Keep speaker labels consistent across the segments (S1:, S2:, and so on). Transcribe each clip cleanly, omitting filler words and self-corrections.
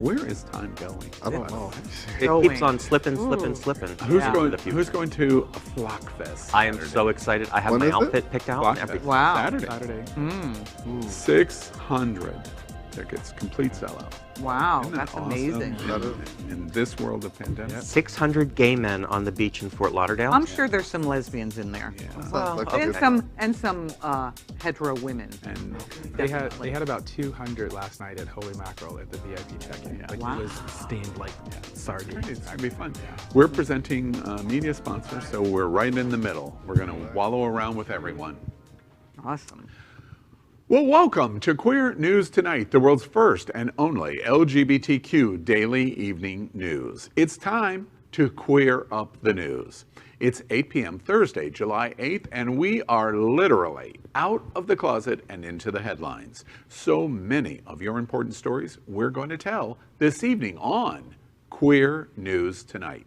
S1: Where is time going?
S2: I don't know.
S3: It keeps on slipping.
S1: Who's going to Flock Fest?
S3: I am so excited. I have
S2: When
S3: my
S2: is it?
S3: outfit picked out
S1: Flock
S3: and everything.
S1: Fest.
S4: Wow.
S1: Saturday. 600 tickets, complete sellout.
S4: Wow,
S1: Isn't that
S4: that's
S1: awesome?
S4: amazing.
S1: In this world of pandemic.
S3: 600 gay men on the beach in Fort Lauderdale.
S4: I'm sure there's some lesbians in there.
S2: Sounds
S3: Well,
S2: like
S3: okay.
S4: And some hetero women.
S1: And
S5: They had about 200 last night at Holy Mackerel at the VIP check-in. Like
S4: Wow.
S5: it was steamed like sardines.
S1: it's going to be fun. We're presenting media sponsors, so we're right in the middle. We're going to wallow around with everyone.
S4: Awesome.
S1: Well, welcome to Queer News Tonight, the world's first and only LGBTQ daily evening news. It's time to queer up the news. It's 8 p.m. Thursday, July 8th, and we are literally out of the closet and into the headlines. So many of your important stories we're going to tell this evening on Queer News Tonight.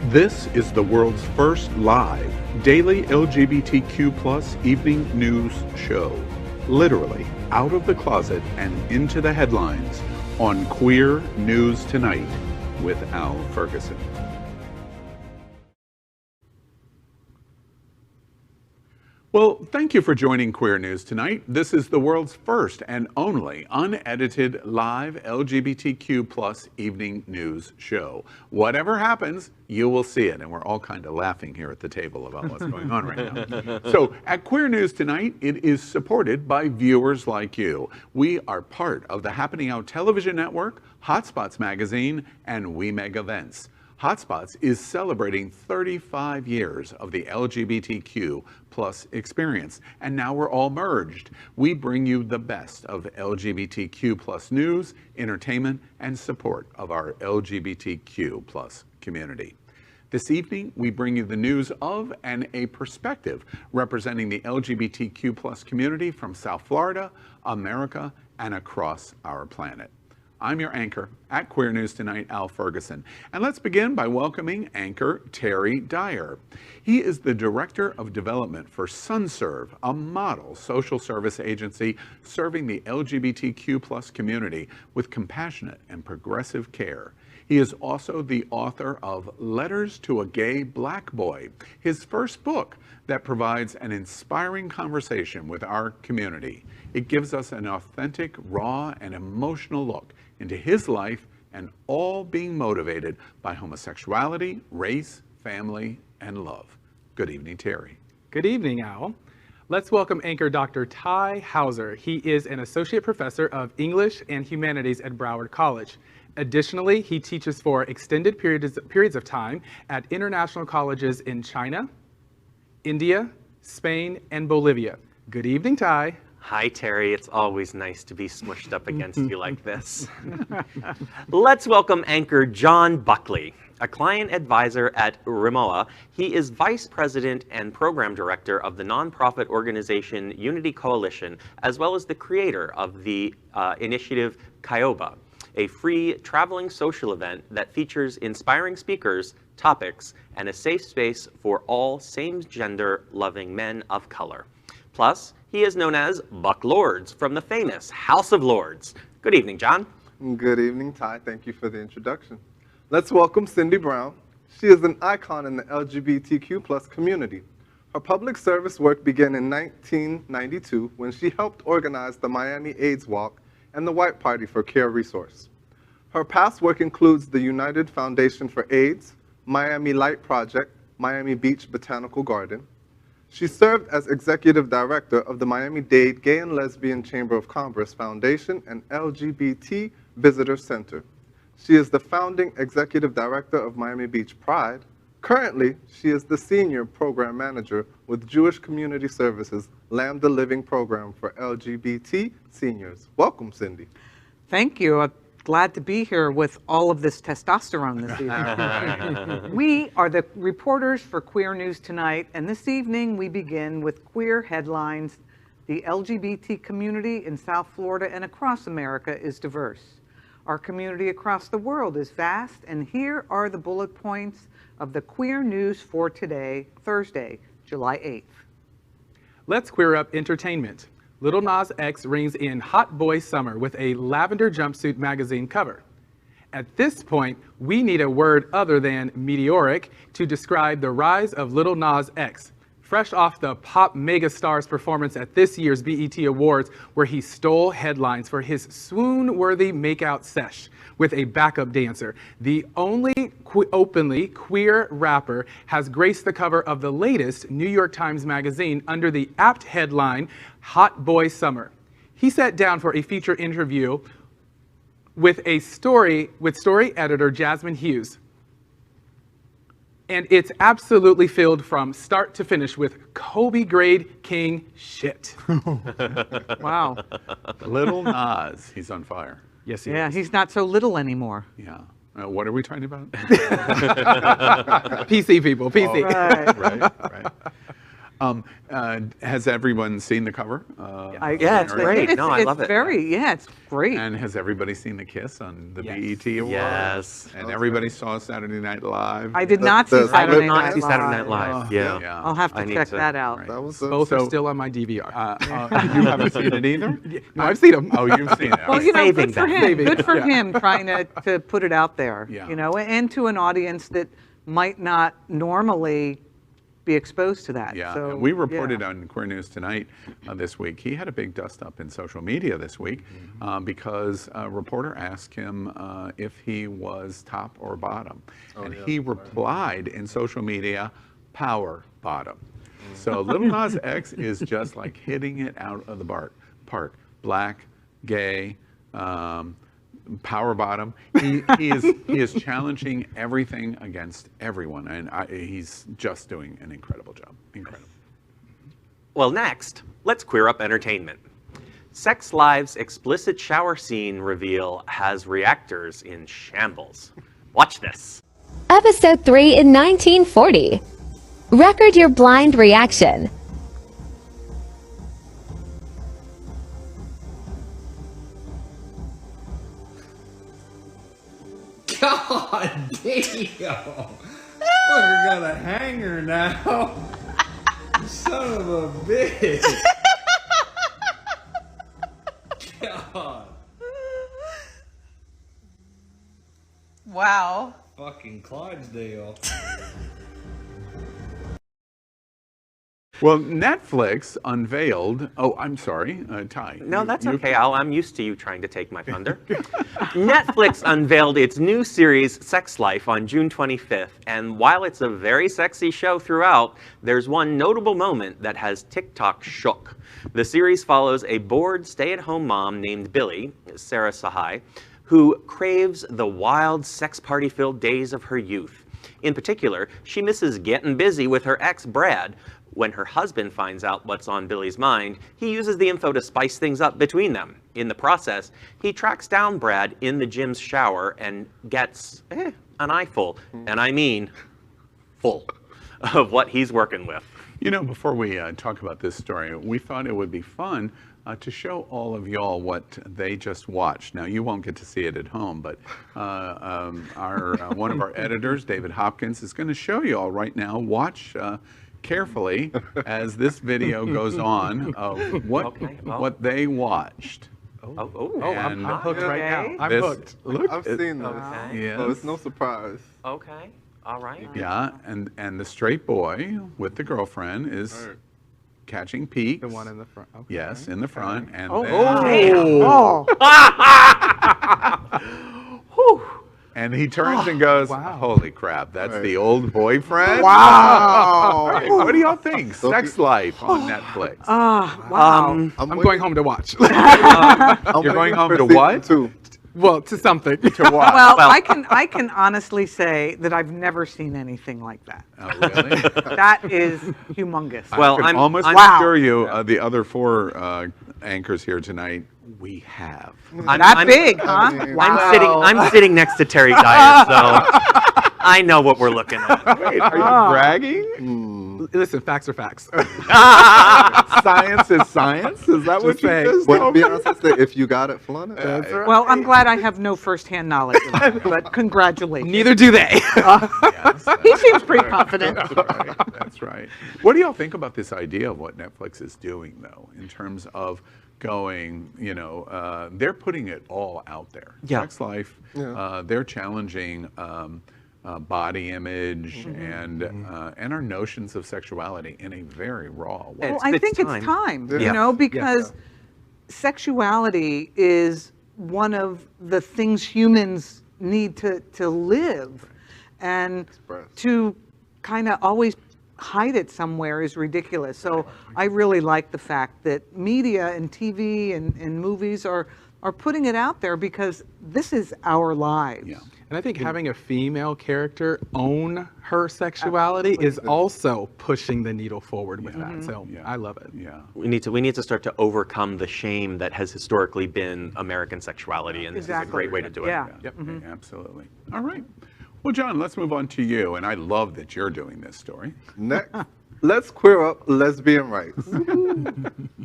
S1: This is the world's first live daily LGBTQ+ evening news show. Literally out of the closet and into the headlines on Queer News Tonight with Al Ferguson. Well, thank you for joining Queer News Tonight. This is the world's first and only unedited live LGBTQ+ evening news show. Whatever happens, you will see it. And we're all kind of laughing here at the table about what's going on right now. So at Queer News Tonight, it is supported by viewers like you. We are part of the Happening Out Television Network, Hotspots Magazine, and We Meg Events. Hotspots is celebrating 35 years of the LGBTQ+ experience, and now we're all merged. We bring you the best of LGBTQ+ news, entertainment, and support of our LGBTQ+ community. This evening, we bring you the news of and a perspective representing the LGBTQ+ community from South Florida, America, and across our planet. I'm your anchor at Queer News Tonight, Al Ferguson. And let's begin by welcoming anchor Terry Dyer. He is the Director of Development for SunServe, a model social service agency serving the LGBTQ+ community with compassionate and progressive care. He is also the author of Letters to a Gay Black Boy, his first book that provides an inspiring conversation with our community. It gives us an authentic, raw, and emotional look into his life, and all being motivated by homosexuality, race, family, and love. Good evening, Terry.
S5: Good evening, Al. Let's welcome anchor Dr. Tai Houser. He is an associate professor of English and Humanities at Broward College. Additionally, he teaches for extended periods of time at international colleges in China, India, Spain, and Bolivia. Good evening, Tai.
S3: Hi, Terry. It's always nice to be smushed up against you like this. Let's welcome anchor John Buckley, a client advisor at Rimowa. He is vice president and program director of the nonprofit organization Unity Coalition, as well as the creator of the initiative Kioba, a free traveling social event that features inspiring speakers, topics, and a safe space for all same-gender loving men of color. Plus, he is known as Buck Lords from the famous House of Lords. Good evening, John.
S2: Good evening, Ty. Thank you for the introduction. Let's welcome Cindy Brown. She is an icon in the LGBTQ+ community. Her public service work began in 1992 when she helped organize the Miami AIDS Walk and the White Party for Care Resource. Her past work includes the United Foundation for AIDS, Miami Light Project, Miami Beach Botanical Garden. She served as executive director of the Miami-Dade Gay and Lesbian Chamber of Commerce Foundation and LGBT Visitor Center. She is the founding executive director of Miami Beach Pride. Currently, she is the senior program manager with Jewish Community Services Lambda Living Program for LGBT seniors. Welcome, Cindy.
S4: Thank you. I'm glad to be here with all of this testosterone this evening. We are the reporters for Queer News Tonight, and this evening we begin with queer headlines. The LGBT community in South Florida and across America is diverse. Our community across the world is vast, and here are the bullet points of the queer news for today, Thursday, July 8th.
S5: Let's queer up entertainment. Lil Nas X rings in Hot Boy Summer with a Lavender Jumpsuit magazine cover. At this point, we need a word other than meteoric to describe the rise of Lil Nas X. Fresh off the pop megastar's performance at this year's BET Awards, where he stole headlines for his swoon-worthy makeout sesh with a backup dancer, the only openly queer rapper has graced the cover of the latest New York Times Magazine under the apt headline, Hot Boy Summer. He sat down for a feature interview with story editor Jasmine Hughes. And it's absolutely filled from start to finish with Kobe grade king shit.
S4: Wow.
S1: Little Nas, he's on fire.
S5: Yes, he
S4: Yeah,
S5: is.
S4: he's not so little anymore.
S1: Yeah. What are we talking about?
S5: PC people, PC.
S1: Right. Has everyone seen the cover?
S3: Yeah, it's great. No, I love it.
S4: It's great.
S1: And has everybody seen the kiss on the
S5: Yes.
S1: BET Awards?
S3: Yes.
S1: And everybody saw Saturday Night Live?
S4: I did not see
S2: the-
S3: I
S4: Saturday
S3: did not
S4: Night
S3: see
S4: Live.
S3: Saturday Night Live. Yeah.
S4: I'll have
S3: I
S4: to
S3: need
S4: check
S3: to.
S4: that out.
S1: Right.
S2: That was
S5: Both
S1: So-
S5: are still on my DVR.
S1: You haven't seen it either?
S5: No, I've seen them.
S1: Oh, you've seen it.
S4: Well, you know,
S3: Saving
S4: good for
S3: that.
S4: him.
S5: Saving
S4: Good
S5: that.
S4: for
S5: Yeah.
S4: him trying to put it out there.
S1: Yeah.
S4: You know, and to an audience that might not normally be exposed to that.
S1: Yeah,
S4: So,
S1: and we reported
S4: yeah.
S1: on Queer News Tonight this week. He had a big dust up in social media this week because a reporter asked him if he was top or bottom. And he replied in social media, power bottom. So Lil Nas X is just like hitting it out of the park. Black, gay, power bottom. He is challenging everything against everyone, and he's just doing an incredible job. Incredible.
S3: Well, next, let's queer up entertainment. Sex Live's explicit shower scene reveal has reactors in shambles. Watch this.
S6: Episode 3 in 1940. Record your blind reaction.
S7: God damn! Fucker got a hanger now. Son of a bitch. God.
S8: Wow.
S7: Fucking Clydesdale.
S1: Well, Netflix unveiled. Oh, I'm sorry, Ty.
S3: No, that's okay, Al. I'm used to you trying to take my thunder. Netflix unveiled its new series, Sex Life, on June 25th. And while it's a very sexy show throughout, there's one notable moment that has TikTok shook. The series follows a bored stay-at-home mom named Billy, Sarah Sahai, who craves the wild, sex party-filled days of her youth. In particular, she misses getting busy with her ex, Brad. When her husband finds out what's on Billy's mind, he uses the info to spice things up between them. In the process, he tracks down Brad in the gym's shower and gets an eyeful, and I mean full, of what he's working with.
S1: You know, before we talk about this story, we thought it would be fun to show all of y'all what they just watched. Now, you won't get to see it at home, but one of our editors, David Hopkins, is going to show you all right now. Watch carefully as this video goes on of what they watched.
S3: Oh,
S5: I'm hooked right now.
S4: Okay.
S5: I'm
S1: This-
S5: hooked.
S1: Look,
S2: I've seen those,
S3: Okay.
S1: Yes.
S2: so it's no surprise.
S3: Okay, all right.
S1: Yeah, and the straight boy with the girlfriend is
S2: Right.
S1: catching peaks.
S5: The one in the front. Okay.
S1: Yes, in the front, and
S4: Oh,
S1: then,
S4: oh.
S1: and he turns and goes,
S5: wow.
S1: "Holy crap, that's
S2: Right.
S1: the old boyfriend."
S2: Wow!
S1: Right, what do y'all think? Sex Life on Netflix.
S4: Wow.
S5: I'm going home to watch.
S1: You're going home to what?
S2: Two.
S5: Well, to something.
S1: To what?
S4: Well, I can honestly say that I've never seen anything like that.
S1: Oh, really?
S4: That is humongous.
S3: Well,
S1: I can
S3: I'm
S1: almost
S3: I'm-
S1: assure you, the other four anchors here tonight, we have.
S4: That big, huh?
S2: I mean-
S4: Wow.
S3: I'm sitting next to Terry Dyer, so I know what we're looking at.
S1: Wait, are you bragging?
S5: Listen, facts are facts.
S1: Science is science? Is that what
S5: Just
S1: you
S5: saying.
S1: just
S2: What
S1: told me?
S2: Beyonce said, if you got it, flaunt it.
S1: That's right.
S4: Well, I'm glad I have no firsthand knowledge of that, but congratulations.
S5: Neither do they.
S1: Yes,
S4: He seems pretty confident.
S1: That's right. That's right. What do y'all think about this idea of what Netflix is doing, though, in terms of going, they're putting it all out there.
S3: Yeah.
S1: Sex life,
S2: Yeah.
S1: they're challenging body image and our notions of sexuality in a very raw way.
S4: Well,
S3: It's-
S4: I
S3: it's
S4: think
S3: time.
S4: it's time,
S2: Yeah.
S4: because sexuality is one of the things humans need to live. And
S2: Express.
S4: to kind of always hide it somewhere is ridiculous. So I really like the fact that media and TV and movies are putting it out there because this is our lives.
S1: Yeah.
S5: And I think having a female character own her sexuality is also pushing the needle forward with that. So
S1: Yeah.
S5: I love it.
S1: Yeah.
S3: We need to start to overcome the shame that has historically been American sexuality, and this is a
S4: Exactly.
S3: great way to do it.
S4: Yeah.
S1: Yep. Absolutely. All right. Well, John, let's move on to you. And I love that you're doing this story.
S2: Next, let's queer up lesbian rights.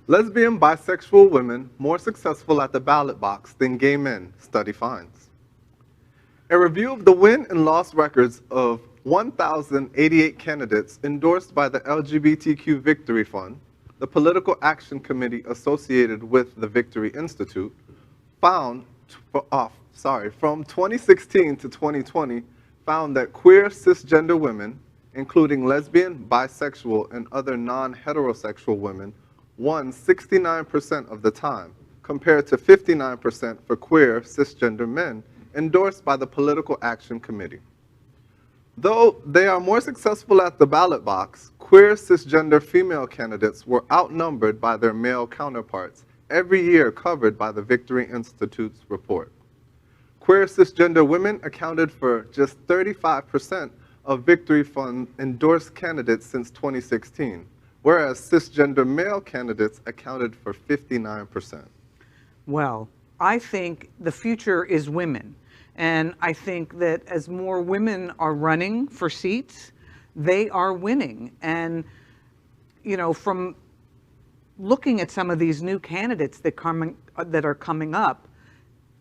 S2: Lesbian bisexual women more successful at the ballot box than gay men, study finds. A review of the win and loss records of 1,088 candidates endorsed by the LGBTQ Victory Fund, the political action committee associated with the Victory Institute, found, from 2016 to 2020, found that queer cisgender women, including lesbian, bisexual, and other non-heterosexual women, won 69% of the time, compared to 59% for queer cisgender men, endorsed by the Political Action Committee. Though they are more successful at the ballot box, queer cisgender female candidates were outnumbered by their male counterparts every year covered by the Victory Institute's report. Queer cisgender women accounted for just 35% of Victory Fund endorsed candidates since 2016, whereas cisgender male candidates accounted for 59%.
S4: Well, I think the future is women. And I think that as more women are running for seats, they are winning. And, from looking at some of these new candidates that are coming up,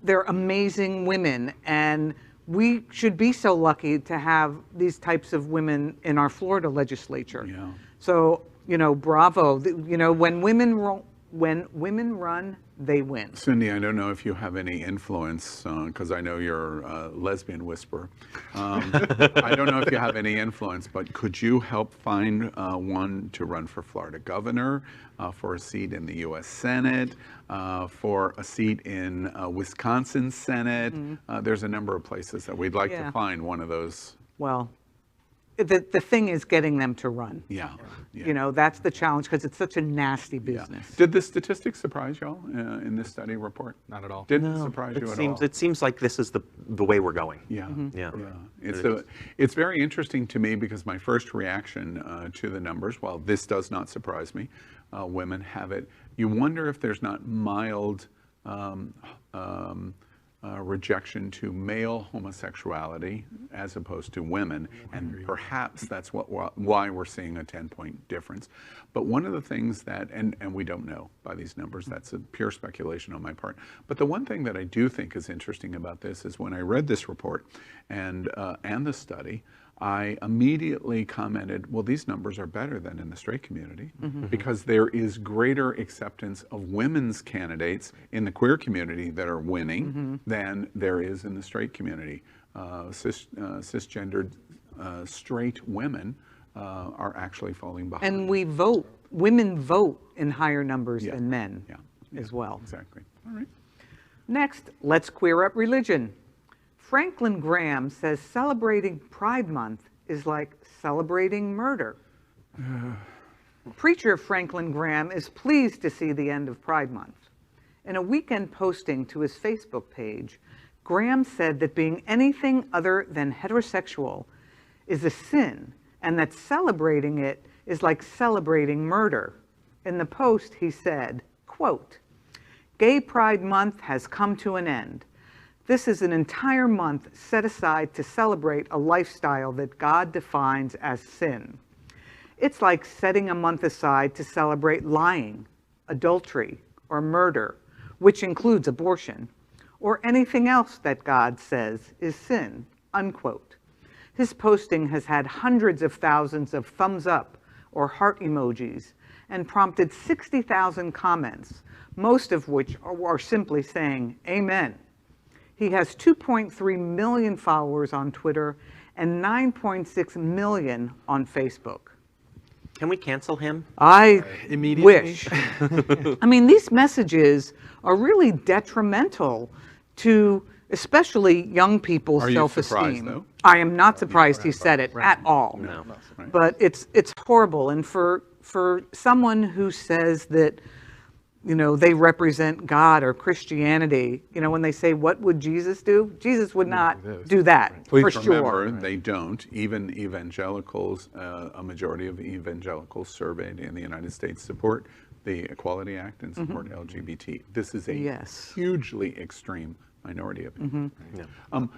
S4: they're amazing women. And we should be so lucky to have these types of women in our Florida legislature.
S1: Yeah.
S4: So, bravo. When women run, they win.
S1: Cindy, I don't know if you have any influence, because I know you're a lesbian whisperer. I don't know if you have any influence, but could you help find one to run for Florida governor, for a seat in the U.S. Senate, for a seat in Wisconsin Senate? There's a number of places that we'd like to find one of those.
S4: Well, the thing is getting them to run.
S1: Yeah.
S4: That's the challenge because it's such a nasty business.
S1: Did the statistics surprise y'all in this study report?
S5: Not at all.
S1: Didn't surprise you at all?
S3: It seems like this is the way we're going.
S1: Yeah.
S3: Yeah.
S1: It's very interesting to me because my first reaction to the numbers, while this does not surprise me, women have it. You wonder if there's not mild rejection to male homosexuality as opposed to women, and perhaps that's why we're seeing a 10-point difference. But one of the things that, and we don't know by these numbers, that's a pure speculation on my part, but the one thing that I do think is interesting about this is when I read this report and the study, I immediately commented, well, these numbers are better than in the straight community because there is greater acceptance of women's candidates in the queer community that are winning than there is in the straight community. Cisgendered straight women are actually falling behind.
S4: And women vote in higher numbers than men as well.
S1: Exactly. All right.
S4: Next, let's queer up religion. Franklin Graham says celebrating Pride Month is like celebrating murder. Preacher Franklin Graham is pleased to see the end of Pride Month. In a weekend posting to his Facebook page, Graham said that being anything other than heterosexual is a sin and that celebrating it is like celebrating murder. In the post, he said, quote, "Gay Pride Month has come to an end. This is an entire month set aside to celebrate a lifestyle that God defines as sin. It's like setting a month aside to celebrate lying, adultery, or murder, which includes abortion, or anything else that God says is sin, unquote. His posting has had hundreds of thousands of thumbs up or heart emojis and prompted 60,000 comments, most of which are simply saying, Amen. He has 2.3 million followers on Twitter and 9.6 million on Facebook.
S3: Can we cancel him?
S4: I
S5: Immediately?
S4: wish. I mean, these messages are really detrimental to especially young people's
S1: Are you
S4: self-esteem.
S1: surprised, though?
S4: I am not surprised he said it at all.
S3: No.
S4: But it's horrible. And for someone who says that, you know, they represent God or Christianity, you know, when they say, what would Jesus do? Jesus would not do that,
S1: Please
S4: for
S1: remember,
S4: sure.
S1: they don't. Even evangelicals, a majority of evangelicals surveyed in the United States support the Equality Act and support LGBT. This is a
S4: Yes.
S1: hugely extreme minority opinion.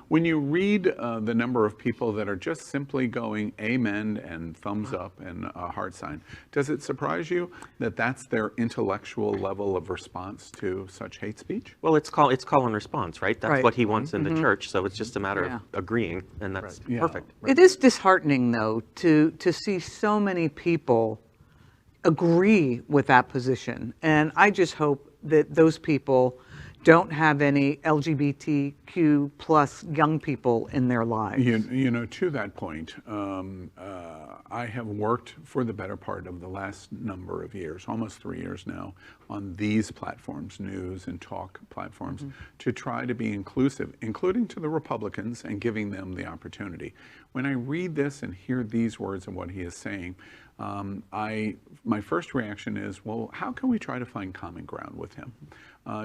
S1: When you read the number of people that are just simply going amen and thumbs up and a heart sign, does it surprise you that that's their intellectual level of response to such hate speech?
S3: Well, it's call and response, right? That's
S4: Right.
S3: what he wants in the church, so it's just a matter
S4: Yeah.
S3: of agreeing, and that's
S1: Yeah.
S3: perfect.
S4: It is disheartening, though, to see so many people agree with that position. And I just hope that those people don't have any LGBTQ plus young people in their lives.
S1: You know, to that point, I have worked for the better part of the last number of years, almost 3 years now, on these platforms, news and talk platforms, to try to be inclusive, including to the Republicans, and giving them the opportunity. When I read this and hear these words and what he is saying, my first reaction is, well, how can we try to find common ground with him?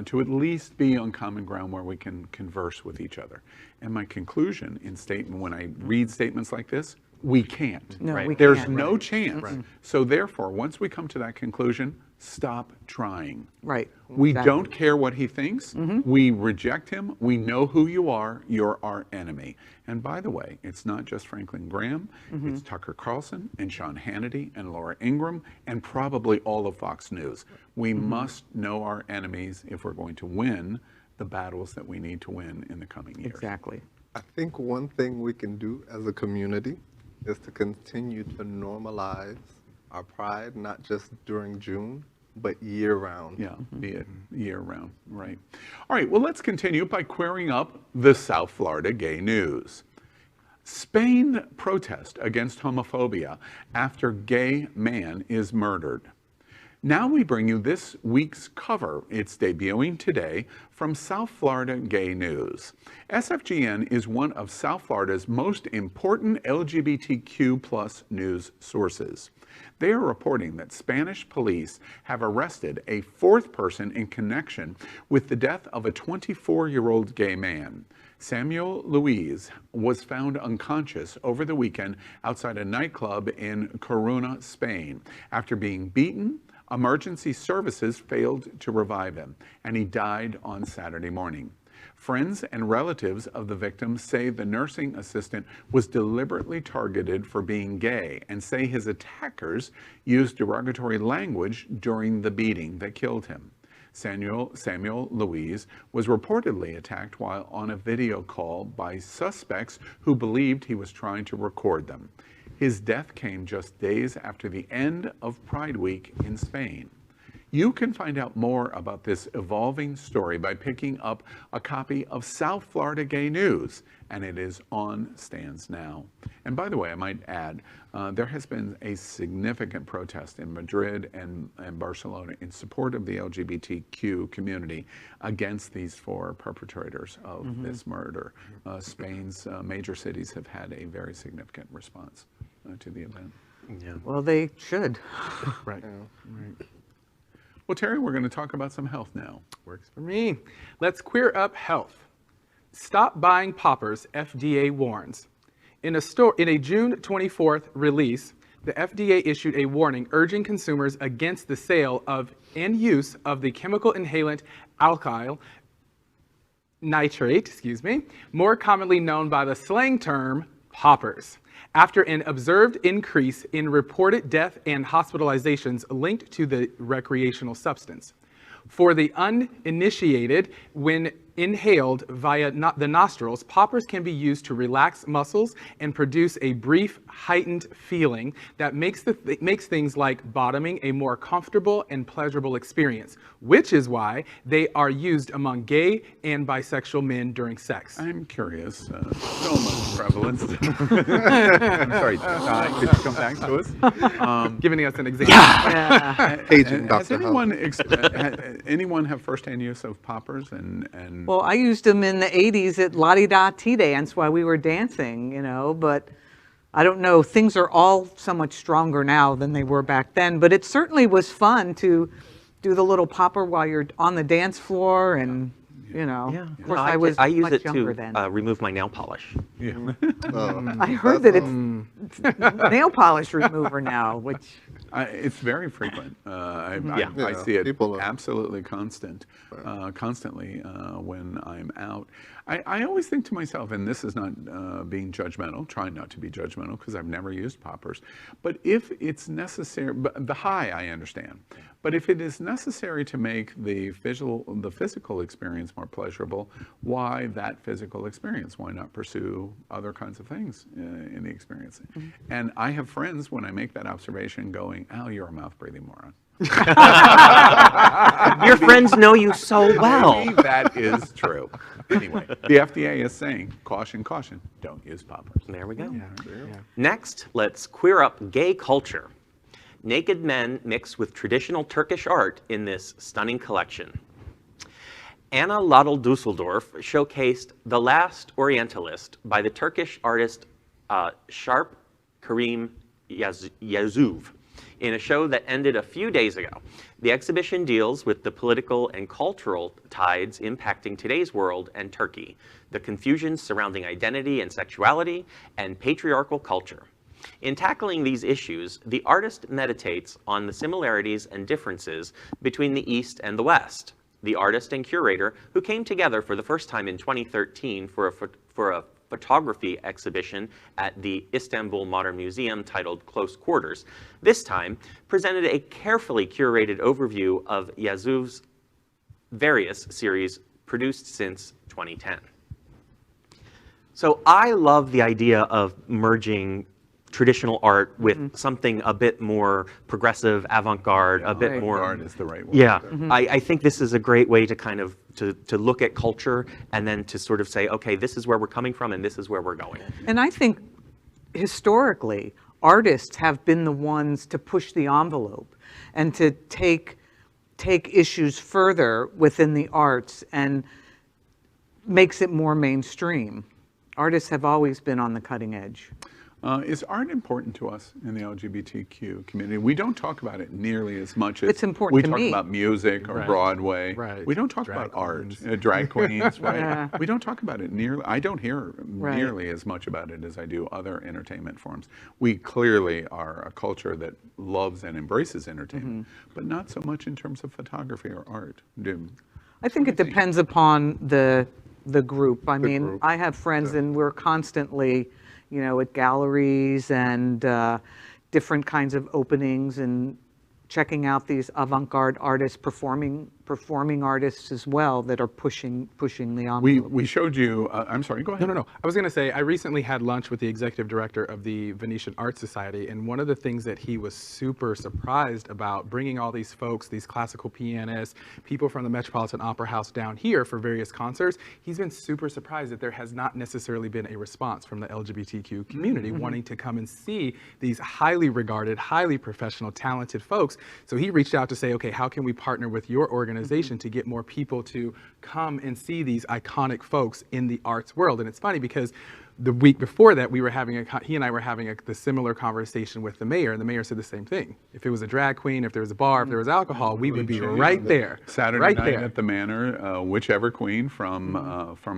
S1: To at least be on common ground where we can converse with each other. And my conclusion in statement, when I read statements like this, we can't.
S4: No,
S3: Right.
S4: we
S1: There's
S4: can't.
S1: no chance. So therefore, once we come to that conclusion, stop trying.
S4: Right.
S1: We
S4: Exactly.
S1: don't care what he thinks. We reject him. We know who you are. You're our enemy. And by the way, it's not just Franklin Graham. It's Tucker Carlson and Sean Hannity and Laura Ingraham and probably all of Fox News. We must know our enemies if we're going to win the battles that we need to win in the coming years.
S4: Exactly.
S2: I think one thing we can do as a community is to continue to normalize our pride, not just during June, but year round.
S1: Yeah, be it year round, right. All right, well, let's continue by querying up the South Florida gay news. Spain protest against homophobia after gay man is murdered. Now we bring you this week's cover. It's debuting today from South Florida Gay News. SFGN is one of South Florida's most important LGBTQ plus news sources. They are reporting that Spanish police have arrested a fourth person in connection with the death of a 24-year-old gay man. Samuel Luis was found unconscious over the weekend outside a nightclub in Coruna, Spain, after being beaten. Emergency services failed to revive him, and he died on Saturday morning. Friends and relatives of the victim say the nursing assistant was deliberately targeted for being gay and say his attackers used derogatory language during the beating that killed him. Samuel Luis was reportedly attacked while on a video call by suspects who believed he was trying to record them. His death came just days after the end of Pride Week in Spain. You can find out more about this evolving story by picking up a copy of South Florida Gay News, and it is on stands now. And by the way, I might add, there has been a significant protest in Madrid and Barcelona in support of the LGBTQ community against these four perpetrators of this murder. Spain's major cities have had a very significant response to the event.
S3: Yeah.
S4: Well, they should.
S1: Right. Right. Well, Terry, we're going to talk about some health now.
S5: Works for me. Let's queer up health. Stop buying poppers, FDA warns. In a June 24th release, the FDA issued a warning urging consumers against the sale of and use of the chemical inhalant alkyl nitrate, more commonly known by the slang term poppers. after an observed increase in reported death and hospitalizations linked to the recreational substance. For the uninitiated, when inhaled via the nostrils, poppers can be used to relax muscles and produce a brief, heightened feeling that makes things like bottoming a more comfortable and pleasurable experience, which is why they are used among gay and bisexual men during sex.
S1: I'm curious. So much prevalence. I'm sorry, could you come back to us?
S5: Giving us an example.
S2: Agent
S1: Has
S2: Dr.
S1: anyone have firsthand use of poppers and
S4: Well, I used them in the 80s at La Di Da Tea Dance while we were dancing, you know, but I don't know, things are all so much stronger now than they were back then, but it certainly was fun to do the little popper while you're on the dance floor and, you know, of course I was
S3: I use
S4: much
S3: it
S4: younger
S3: to
S4: then.
S3: remove my nail polish.
S4: I heard that it's nail polish remover now, which...
S1: it's very frequent. I see it
S2: people are-
S1: absolutely constantly when I'm out. I always think to myself, and this is not being judgmental, trying not to be judgmental because I've never used poppers, but if it's necessary, but the high I understand, but if it is necessary to make the physical experience more pleasurable, why that physical experience? Why not pursue other kinds of things in the experience? And I have friends when I make that observation going, "Oh, you're a mouth-breathing moron."
S3: Your friends know you so well.
S1: Maybe that is true. Anyway, the FDA is saying, caution, caution, don't use poppers.
S3: There we go. Next, let's queer up gay culture. Naked men mixed with traditional Turkish art in this stunning collection. Anna Ladel Dusseldorf showcased The Last Orientalist by the Turkish artist Sharp Karim Yazouv in a show that ended a few days ago. The exhibition deals with the political and cultural tides impacting today's world and Turkey, the confusions surrounding identity and sexuality, and patriarchal culture. In tackling these issues, the artist meditates on the similarities and differences between the East and the West. The artist and curator, who came together for the first time in 2013 for a photography exhibition at the Istanbul Modern Museum titled Close Quarters, this time presented a carefully curated overview of Yazouv's various series produced since 2010. So I love the idea of merging traditional art with something a bit more progressive, avant-garde, a bit more...
S1: Art is the right word.
S3: Yeah, I think this is a great way to kind of to look at culture and then to sort of say, okay, this is where we're coming from and this is where we're going.
S4: And I think historically, artists have been the ones to push the envelope and to take issues further within the arts and makes it more mainstream. Artists have always been on the cutting edge.
S1: Is art important to us in the LGBTQ community? We don't talk about it nearly as much as
S4: It's important to
S1: we talk
S4: me.
S1: about music or
S5: Right.
S1: Broadway.
S5: Right.
S1: We don't talk
S5: Drag
S1: about art,
S5: queens.
S1: drag queens, right?
S4: Yeah.
S1: We don't talk about it nearly. I don't hear
S4: Right.
S1: nearly as much about it as I do other entertainment forms. We clearly are a culture that loves and embraces entertainment, but not so much in terms of photography or art.
S4: I think it depends upon the group. I mean,
S2: group.
S4: I have friends and we're constantly, you know, at galleries and different kinds of openings and checking out these avant-garde artists, performing artists as well that are pushing the envelope.
S1: We showed you, I'm sorry, go ahead.
S5: No. I was going to say, I recently had lunch with the executive director of the Venetian Art Society, and one of the things that he was super surprised about bringing all these folks, these classical pianists, people from the Metropolitan Opera House down here for various concerts, he's been super surprised that there has not necessarily been a response from the LGBTQ community wanting to come and see these highly regarded, highly professional, talented folks. So he reached out to say, okay, how can we partner with your organization to get more people to come and see these iconic folks in the arts world? And it's funny because the week before that, he and I were having the similar conversation with the mayor, and the mayor said the same thing. If it was a drag queen, if there was a bar, if there was alcohol, we would be right there.
S1: Saturday
S5: right
S1: night
S5: there.
S1: at the Manor, whichever queen from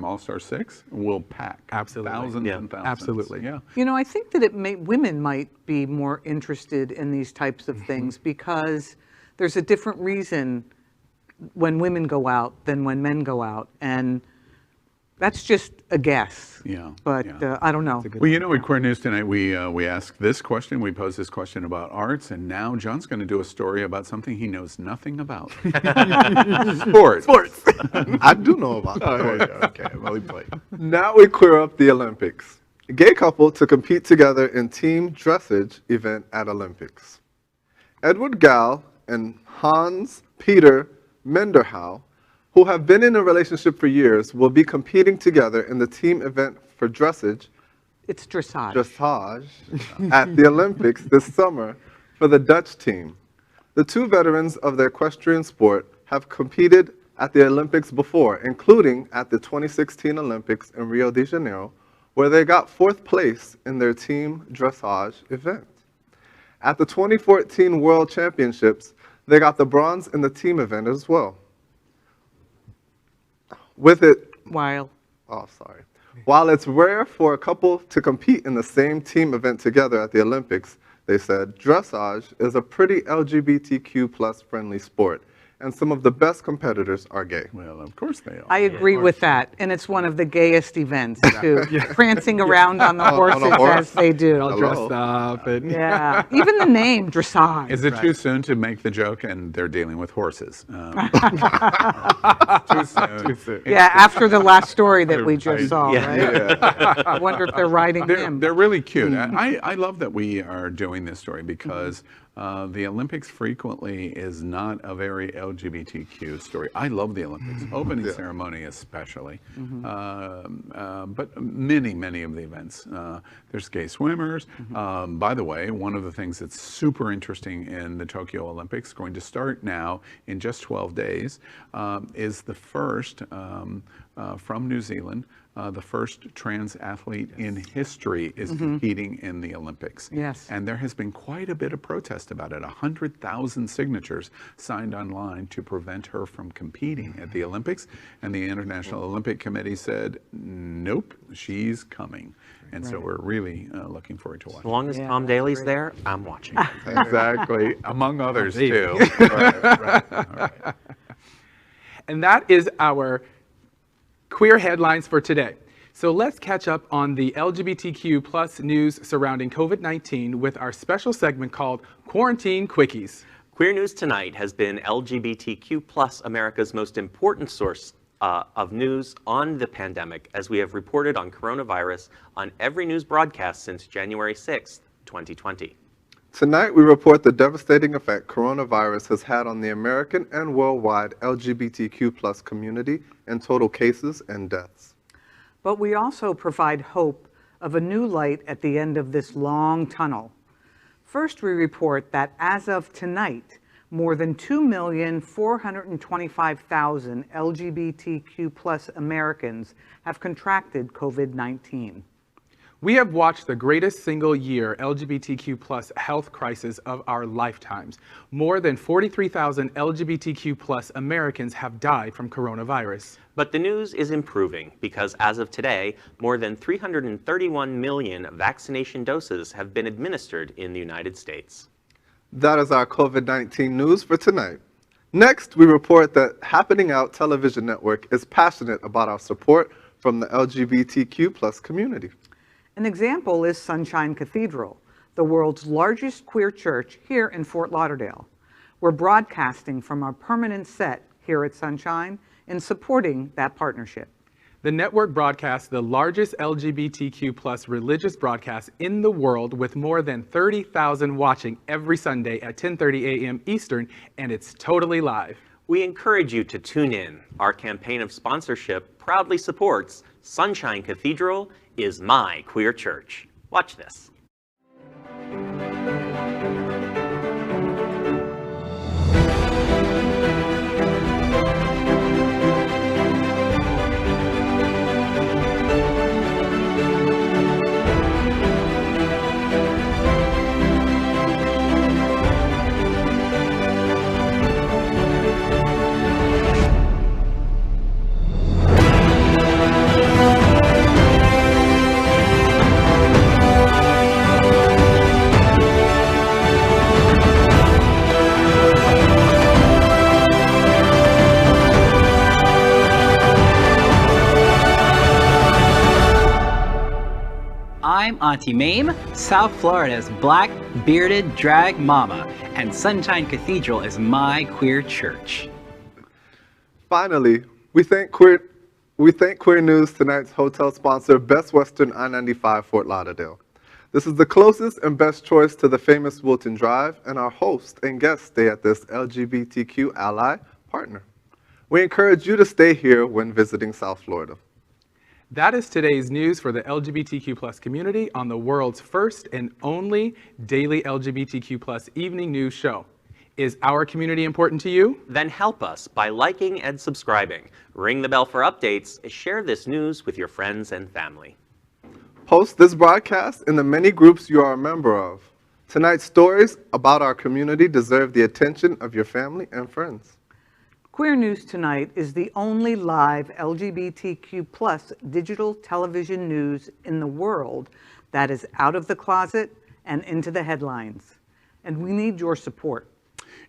S1: All-Star 6 will pack.
S5: Absolutely.
S1: Thousands
S3: Yeah.
S1: and thousands.
S5: Absolutely.
S1: Yeah.
S4: You know, I think that women might be more interested in these types of things because there's a different reason when women go out than when men go out. And That's just a guess.
S1: Yeah.
S4: But
S1: yeah.
S4: I don't know.
S1: Well, you know, at Queer News Tonight, we ask this question. We pose this question about arts, and now John's going to do a story about something he knows nothing about. Sports.
S2: I do know about that.
S1: Oh, yeah, okay, well, he played.
S2: Now we queer up the Olympics. A gay couple to compete together in team dressage event at Olympics. Edward Gall and Hans Peter Menderhau, who have been in a relationship for years, will be competing together in the team event for dressage
S4: It's dressage.
S2: at the Olympics this summer for the Dutch team. The two veterans of the equestrian sport have competed at the Olympics before, including at the 2016 Olympics in Rio de Janeiro, where they got 4th place in their team dressage event. At the 2014 World Championships, they got the bronze in the team event as well. While it's rare for a couple to compete in the same team event together at the Olympics, they said, dressage is a pretty LGBTQ plus friendly sport, and some of the best competitors are gay.
S1: Well, of course they are.
S4: I agree with that, and it's one of the gayest events too. Prancing around on the horses as they do.
S5: All dressed up. And
S4: Yeah, even the name dressage.
S1: Is it too soon to make the joke? And they're dealing with horses. Too soon.
S4: Yeah, after the last story that we just
S1: Right.
S4: saw, right? I wonder if they're riding him.
S1: They're really cute. I love that we are doing this story because the Olympics frequently is not a very LGBTQ story. I love the Olympics, opening ceremony especially, but many of the events. There's gay swimmers. By the way, one of the things that's super interesting in the Tokyo Olympics, going to start now in just 12 days, is the first from New Zealand. The first trans athlete in history is competing in the Olympics.
S4: Yes.
S1: And there has been quite a bit of protest about it. 100,000 signatures signed online to prevent her from competing at the Olympics. And the International Olympic Committee said, nope, she's coming. And so we're really looking forward to watching.
S3: As long as Tom Daly's there, I'm watching.
S1: Exactly, among others
S5: Indeed.
S1: too. Right. All right.
S5: And that is our queer headlines for today. So let's catch up on the LGBTQ plus news surrounding COVID-19 with our special segment called Quarantine Quickies.
S3: Queer News Tonight has been LGBTQ plus America's most important source of news on the pandemic, as we have reported on coronavirus on every news broadcast since January 6th, 2020.
S2: Tonight, we report the devastating effect coronavirus has had on the American and worldwide LGBTQ plus community in total cases and deaths.
S4: But we also provide hope of a new light at the end of this long tunnel. First, we report that as of tonight, more than 2,425,000 LGBTQ plus Americans have contracted COVID-19.
S5: We have watched the greatest single year LGBTQ plus health crisis of our lifetimes. More than 43,000 LGBTQ plus Americans have died from coronavirus.
S3: But the news is improving because as of today, more than 331 million vaccination doses have been administered in the United States.
S2: That is our COVID-19 news for tonight. Next, we report that Happening Out Television Network is passionate about our support from the LGBTQ plus community.
S4: An example is Sunshine Cathedral, the world's largest queer church here in Fort Lauderdale. We're broadcasting from our permanent set here at Sunshine and supporting that partnership.
S5: The network broadcasts the largest LGBTQ plus religious broadcast in the world, with more than 30,000 watching every Sunday at 10:30 a.m. Eastern, and it's totally live.
S3: We encourage you to tune in. Our campaign of sponsorship proudly supports Sunshine Cathedral is my queer church. Watch this.
S8: I'm Auntie Mame, South Florida's black, bearded drag mama, and Sunshine Cathedral is my queer church.
S2: Finally, we thank Queer News Tonight's hotel sponsor, Best Western I-95 Fort Lauderdale. This is the closest and best choice to the famous Wilton Drive, and our host and guests stay at this LGBTQ ally partner. We encourage you to stay here when visiting South Florida.
S5: That is today's news for the LGBTQ+ community on the world's first and only daily LGBTQ+ evening news show. Is our community important to you?
S3: Then help us by liking and subscribing. Ring the bell for updates. Share this news with your friends and family.
S2: Post this broadcast in the many groups you are a member of. Tonight's stories about our community deserve the attention of your family and friends.
S4: Queer News Tonight is the only live LGBTQ+ digital television news in the world that is out of the closet and into the headlines. And we need your support.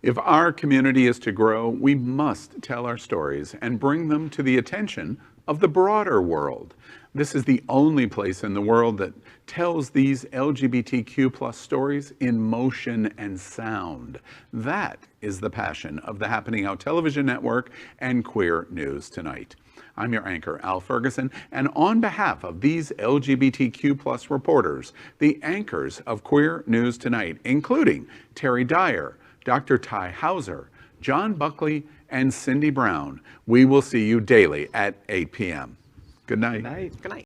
S1: If our community is to grow, we must tell our stories and bring them to the attention of the broader world. This is the only place in the world that tells these LGBTQ+ stories in motion and sound. That is the passion of the Happening Out Television Network and Queer News Tonight. I'm your anchor, Al Ferguson, and on behalf of these LGBTQ+ reporters, the anchors of Queer News Tonight, including Terry Dyer, Dr. Tai Houser, John Buckley, and Cindy Brown, we will see you daily at 8 p.m. Good night.
S3: Good night.